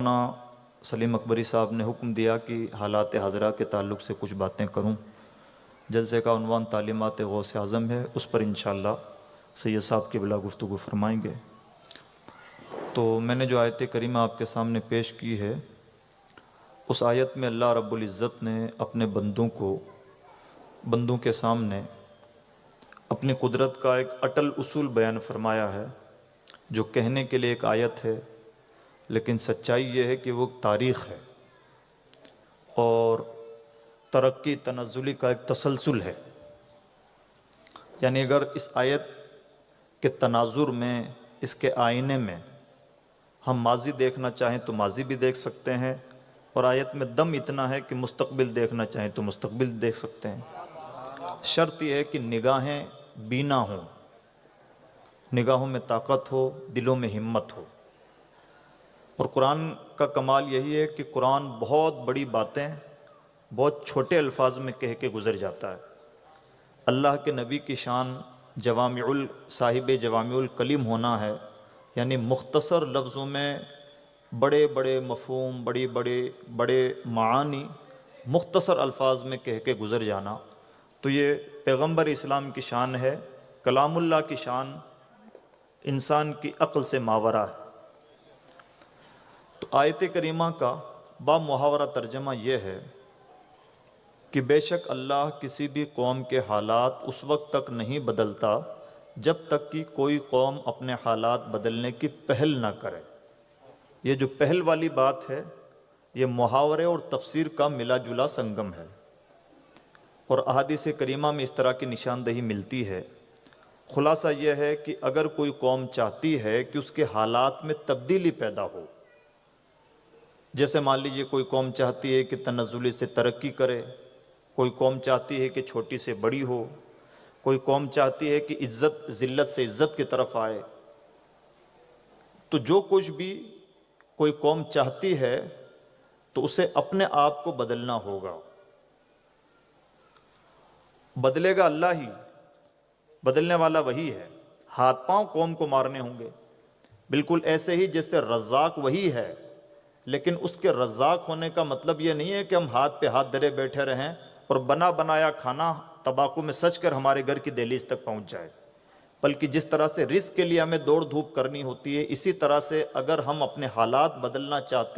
مولانا سلیم اکبری صاحب نے حکم دیا کہ حالات حاضرہ کے تعلق سے کچھ باتیں کروں۔ جلسے کا عنوان تعلیمات غوث اعظم ہے، اس پر انشاءاللہ سید صاحب کی بلا گفتگو فرمائیں گے۔ تو میں نے جو آیت کریمہ آپ کے سامنے پیش کی ہے، اس آیت میں اللہ رب العزت نے اپنے بندوں کے سامنے اپنی قدرت کا ایک اٹل اصول بیان فرمایا ہے، جو کہنے کے لیے ایک آیت ہے، لیکن سچائی یہ ہے کہ وہ تاریخ ہے اور ترقی تنزلی کا ایک تسلسل ہے۔ یعنی اگر اس آیت کے تناظر میں، اس کے آئینے میں ہم ماضی دیکھنا چاہیں تو ماضی بھی دیکھ سکتے ہیں، اور آیت میں دم اتنا ہے کہ مستقبل دیکھنا چاہیں تو مستقبل دیکھ سکتے ہیں۔ شرط یہ ہے کہ نگاہیں بینا ہوں، نگاہوں میں طاقت ہو، دلوں میں ہمت ہو۔ اور قرآن کا کمال یہی ہے کہ قرآن بہت بڑی باتیں بہت چھوٹے الفاظ میں کہہ کے گزر جاتا ہے۔ اللہ کے نبی کی شان صاحب جوامع الکلم ہونا ہے، یعنی مختصر لفظوں میں بڑے بڑے مفہوم، بڑے معانی مختصر الفاظ میں کہہ کے گزر جانا، تو یہ پیغمبر اسلام کی شان ہے، کلام اللہ کی شان انسان کی عقل سے ماورا ہے۔ تو آیت کریمہ کا با محاورہ ترجمہ یہ ہے کہ بے شک اللہ کسی بھی قوم کے حالات اس وقت تک نہیں بدلتا جب تک کہ کوئی قوم اپنے حالات بدلنے کی پہل نہ کرے۔ یہ جو پہل والی بات ہے، یہ محاورے اور تفسیر کا ملا جلا سنگم ہے، اور احادیث کریمہ میں اس طرح کی نشاندہی ملتی ہے۔ خلاصہ یہ ہے کہ اگر کوئی قوم چاہتی ہے کہ اس کے حالات میں تبدیلی پیدا ہو، جیسے مان لیجئے کوئی قوم چاہتی ہے کہ تنزلی سے ترقی کرے، کوئی قوم چاہتی ہے کہ چھوٹی سے بڑی ہو، کوئی قوم چاہتی ہے کہ ذلت سے عزت کی طرف آئے، تو جو کچھ بھی کوئی قوم چاہتی ہے تو اسے اپنے آپ کو بدلنا ہوگا۔ بدلے گا اللہ ہی، بدلنے والا وہی ہے۔ ہاتھ پاؤں قوم کو مارنے ہوں گے، بالکل ایسے ہی جیسے رزاق وہی ہے، لیکن اس کے رزاق ہونے کا مطلب یہ نہیں ہے کہ ہم ہاتھ پہ ہاتھ دھرے بیٹھے رہیں اور بنا بنایا کھانا تمباکو میں سج کر ہمارے گھر کی دہلیز تک پہنچ جائے، بلکہ جس طرح سے رزق کے لیے ہمیں دوڑ دھوپ کرنی ہوتی ہے، اسی طرح سے اگر ہم اپنے حالات بدلنا چاہتے ہیں